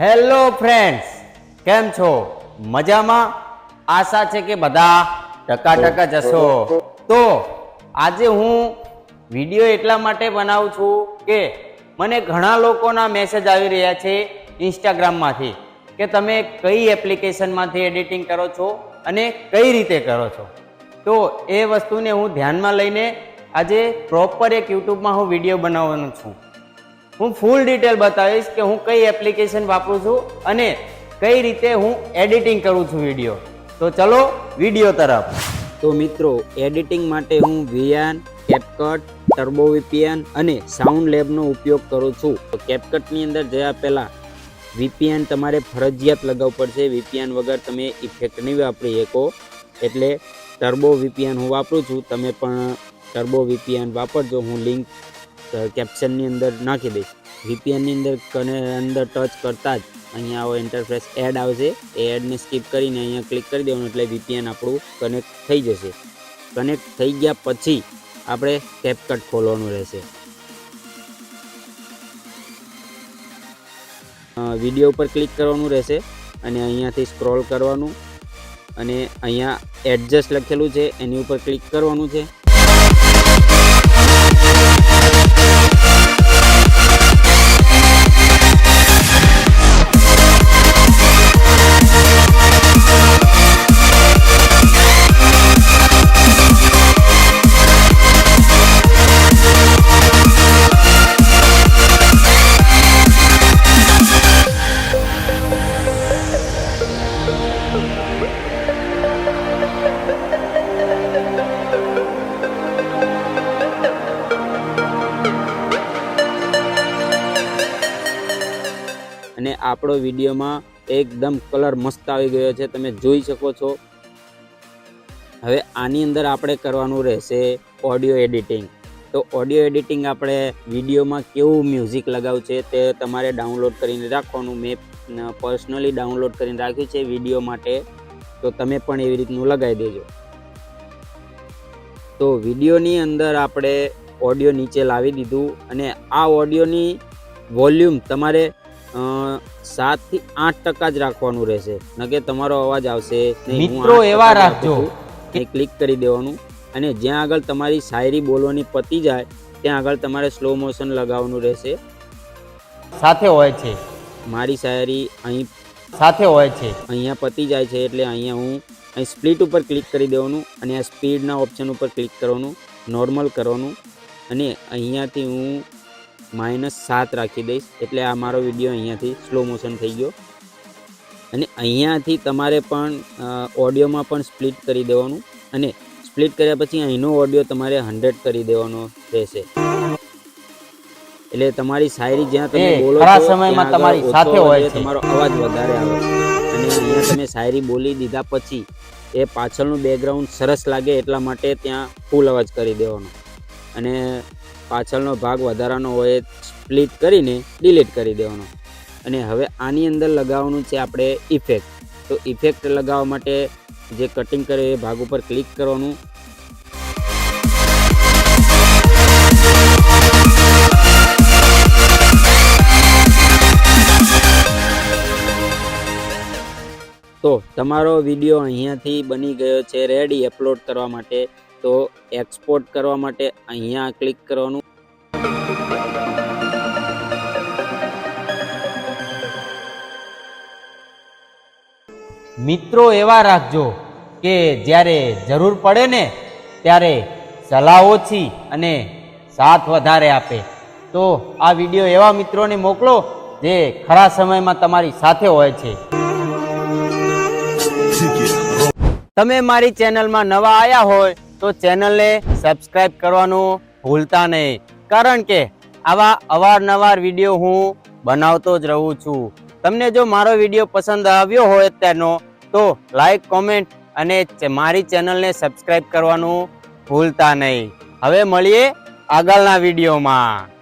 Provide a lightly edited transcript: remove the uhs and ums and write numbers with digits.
Hello friends, કેમ છો? મજામાં? આશા છે કે બધા ટકા જશો. તો આજે હું વિડીયો એટલા માટે બનાવું છું કે મને ઘણા લોકોના મેસેજ આવી રહ્યા છે ઇન્સ્ટાગ્રામમાંથી કે તમે કઈ એપ્લિકેશનમાંથી એડિટિંગ કરો છો અને કઈ રીતે કરો છો. તો એ વસ્તુને હું ધ્યાનમાં લઈને આજે પ્રોપર એક યુટ્યુબમાં હું વિડીયો બનાવવાનો છું. હું ફૂલ ડિટેલ બતાવીશ કે હું કઈ એપ્લિકેશન વાપરું છું અને કઈ રીતે હું એડિટિંગ કરું છું વિડીયો. તો ચલો વિડીયો તરફ. તો મિત્રો, એડિટિંગ માટે હું વિયાન, કેપકટ, ટર્બો વીપીએન અને સાઉન્ડ લેબનો ઉપયોગ કરું છું. તો કેપકટની અંદર જયા પહેલાં વીપીએન તમારે ફરજિયાત લગાવવું પડશે. વીપીએન વગર તમે ઇફેક્ટ નહીં વાપરી શકો. એટલે ટર્બો વીપીએન હું વાપરું છું. તમે પણ ટર્બો વીપીએન વાપરજો. હું લિંક કેપ્શનની અંદર નાખી દઈશ. વીપીએનની અંદર ટચ કરતાં જ અહીંયા આવો ઇન્ટરફેસ એડ આવશે. એ એડને સ્કીપ કરીને અહીંયા ક્લિક કરી દેવાનું એટલે વીપીએન આપણું કનેક્ટ થઈ જશે. કનેક્ટ થઈ ગયા પછી આપણે કેપકટ ખોલવાનું રહેશે. વિડીયો ઉપર ક્લિક કરવાનું રહેશે અને અહીંયાથી સ્ક્રોલ કરવાનું અને અહીંયા એડજસ્ટ લખેલું છે એની ઉપર ક્લિક કરવાનું છે. અને આપણો વિડીયોમાં એકદમ કલર મસ્ત આવી ગયો છે, તમે જોઈ શકો છો. હવે આની અંદર આપણે કરવાનું રહેશે ઓડિયો એડિટિંગ. તો ઓડિયો એડિટિંગ આપણે વિડીયોમાં કેવું મ્યુઝિક લગાવવું છે તે તમારે ડાઉનલોડ કરીને રાખવાનું. મેં પર્સનલી ડાઉનલોડ કરીને રાખ્યું છે વિડીયો માટે, તો તમે પણ એવી રીતનું લગાવી દેજો. તો વિડીયોની અંદર આપણે ઓડિયો નીચે લાવી દીધું અને આ ઓડિયોની વોલ્યુમ તમારે 7 થી 8% જ રાખવાનું રહેશે, નકે તમારો અવાજ આવશે નહીં. મિત્રો એવા રાખજો કે ક્લિક કરી દેવાનું અને જ્યાં આગળ તમારી શાયરી બોલવાની પતી જાય ત્યાં આગળ તમારે સ્લો મોશન લગાવવાનું રહેશે. સાથે હોય છે મારી શાયરી અહીં સાથે હોય છે, અહીંયા પતી જાય છે એટલે અહીંયા હું અહીં સ્પ્લિટ ઉપર ક્લિક કરી દેવાનું અને આ સ્પીડના ઓપ્શન ઉપર ક્લિક કરવાનું, નોર્મલ કરવાનું અને અહીંયાથી હું -7 રાખી દઈશ એટલે આ મારો વિડીયો અહીંયાથી સ્લો મોશન થઈ ગયો. અને અહીંયાથી તમારે પણ ઓડિયોમાં પણ સ્પ્લિટ કરી દેવાનું અને સ્પ્લિટ કર્યા પછી અહીંનો ઓડિયો તમારે 100 કરી દેવાનો રહેશે. એટલે તમારી શાયરી જ્યાં તમે બોલો છો સમયમાં તમારી સાથે હોય છે, તમારો અવાજ વધારે આવે. અને અહીંયા તમે શાયરી બોલી દીધા પછી એ પાછળનું બેકગ્રાઉન્ડ સરસ લાગે એટલા માટે ત્યાં ફૂલ અવાજ કરી દેવાનો અને પાછળનો ભાગ વધારાનો હોય સ્પ્લિટ કરીને ડિલીટ કરી દેવાનો. અને હવે આની અંદર લગાવવાનું છે આપણે ઇફેક્ટ. તો ઇફેક્ટ લગાવવા માટે જે કટિંગ કરે એ ભાગ ઉપર ક્લિક કરવાનું. તો તમારો વિડીયો અહીંયાથી બની ગયો છે રેડી અપલોડ કરવા માટે. તો એક્સપોર્ટ કરવા માટે અહીંયા ક્લિક કરવાનું. મિત્રો એવા રાખજો કે જ્યારે જરૂર પડે ને ત્યારે સલાહ ઓછી અને સાથ વધારે આપે. તો આ વિડીયો એવા મિત્રોને મોકલો જે ખરા સમયમાં તમારી સાથે હોય છે. તમે મારી ચેનલમાં નવા આવ્યા હોય તો ચેનલને સબસ્ક્રાઇબ કરવાનું ભૂલતા નહીં, કારણ કે આવા અવારનવાર વિડીયો હું બનાવતો જ રહું છું. તમને જો મારો વિડીયો પસંદ આવ્યો હોય તેનો તો લાઈક, કોમેન્ટ અને મારી ચેનલને સબસ્ક્રાઇબ કરવાનું ભૂલતા નહીં. હવે મળીએ આગળના વિડીયોમાં.